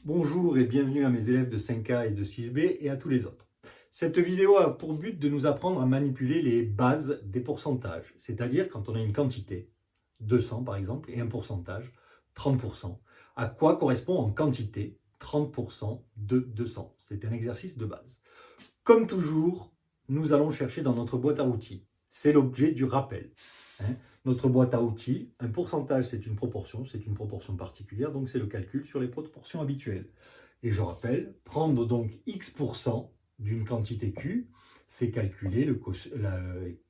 Bonjour et bienvenue à mes élèves de 5A et de 6B et à tous les autres. Cette vidéo a pour but de nous apprendre à manipuler les bases des pourcentages, c'est-à-dire quand on a une quantité, 200 par exemple, et un pourcentage, 30%, à quoi correspond en quantité 30% de 200. C'est un exercice de base. Comme toujours, nous allons chercher dans notre boîte à outils. C'est l'objet du rappel. Notre boîte à outils, un pourcentage c'est une proportion particulière, donc c'est le calcul sur les proportions habituelles. Et je rappelle, prendre donc X% d'une quantité Q, c'est calculer la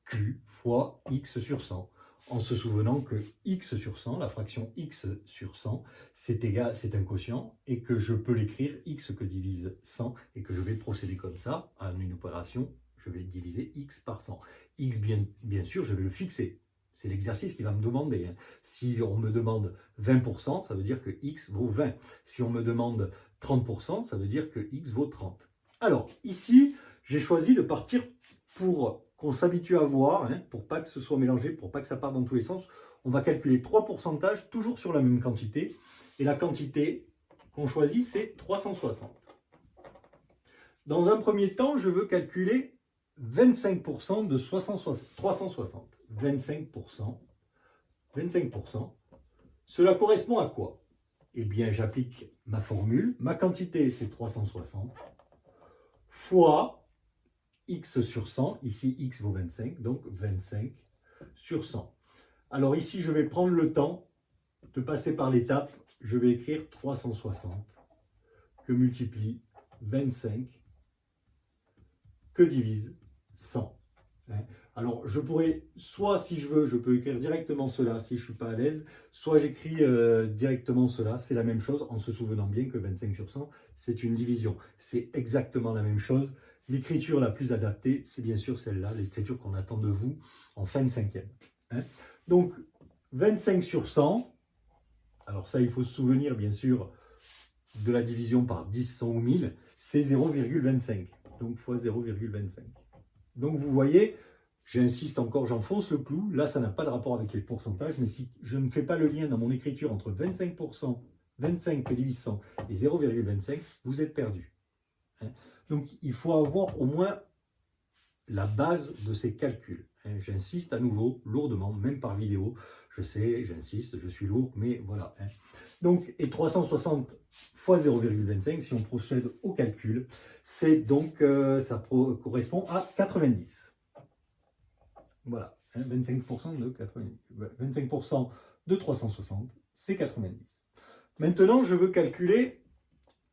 Q fois X sur 100, en se souvenant que X sur 100, la fraction X sur 100, c'est un quotient, et que je peux l'écrire X que divise 100, et que je vais procéder comme ça, à une opération, je vais diviser X par 100. X, bien sûr, je vais le fixer. C'est l'exercice qui va me demander. Si on me demande 20%, ça veut dire que X vaut 20. Si on me demande 30%, ça veut dire que X vaut 30. Alors, ici, j'ai choisi de partir pour qu'on s'habitue à voir, pour pas que ce soit mélangé, pour pas que ça parte dans tous les sens. On va calculer 3 pourcentages, toujours sur la même quantité. Et la quantité qu'on choisit, c'est 360. Dans un premier temps, je veux calculer 25% de 360. 25%. Cela correspond à quoi? Eh bien, j'applique ma formule. Ma quantité, c'est 360 fois X sur 100. Ici, X vaut 25, donc 25 sur 100. Alors ici, je vais prendre le temps de passer par l'étape. Je vais écrire 360 que multiplie 25 que divise 100. Alors, je pourrais, soit si je veux, je peux écrire directement cela si je ne suis pas à l'aise, soit j'écris directement cela, c'est la même chose, en se souvenant bien que 25 sur 100, c'est une division. C'est exactement la même chose. L'écriture la plus adaptée, c'est bien sûr celle-là, l'écriture qu'on attend de vous en fin de cinquième. Donc, 25 sur 100, alors ça, il faut se souvenir, bien sûr, de la division par 10, 100 ou 1000, c'est 0,25. Donc, fois 0,25. Donc, vous voyez, j'insiste encore, j'enfonce le clou. Là, ça n'a pas de rapport avec les pourcentages, mais si je ne fais pas le lien dans mon écriture entre 25%, 25 que divise 100 et 0,25, vous êtes perdu. Donc, il faut avoir au moins la base de ces calculs. J'insiste à nouveau, lourdement, même par vidéo. Je sais, j'insiste, je suis lourd, mais voilà. Donc, et 360 fois 0,25, si on procède au calcul, c'est donc, ça correspond à 90. Voilà, 25% de 90. 25% de 360, c'est 90. Maintenant, je veux calculer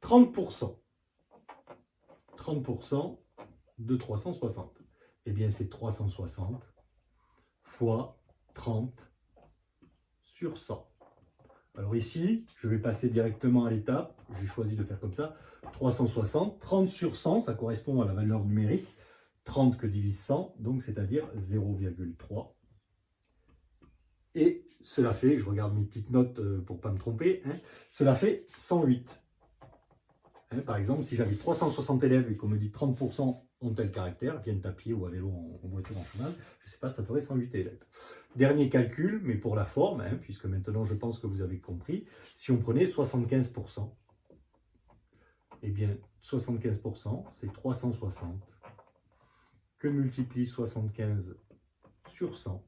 30%. 30% de 360. Eh bien, c'est 360 fois 30 sur 100. Alors ici, je vais passer directement à l'étape. J'ai choisi de faire comme ça. 360, 30 sur 100, ça correspond à la valeur numérique. 30 que divise 100, donc c'est-à-dire 0,3. Et cela fait, je regarde mes petites notes pour ne pas me tromper, cela fait 108. Par exemple, si j'avais 360 élèves et qu'on me dit 30% ont tel caractère, viennent à pied ou à vélo, en voiture, en cheval, je ne sais pas, ça ferait 108 élèves. Dernier calcul, mais pour la forme, puisque maintenant je pense que vous avez compris, si on prenait 75%, eh bien 75%, c'est 360 que multiplie 75 sur 100,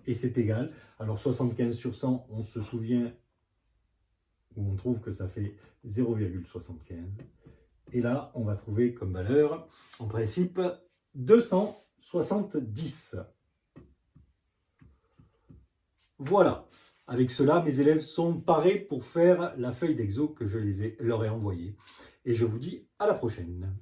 et c'est égal. Alors 75 sur 100, on se souvient, où on trouve que ça fait 0,75. Et là, on va trouver comme valeur, en principe, 270. Voilà. Avec cela, mes élèves sont parés pour faire la feuille d'exo que je leur ai envoyée. Et je vous dis à la prochaine.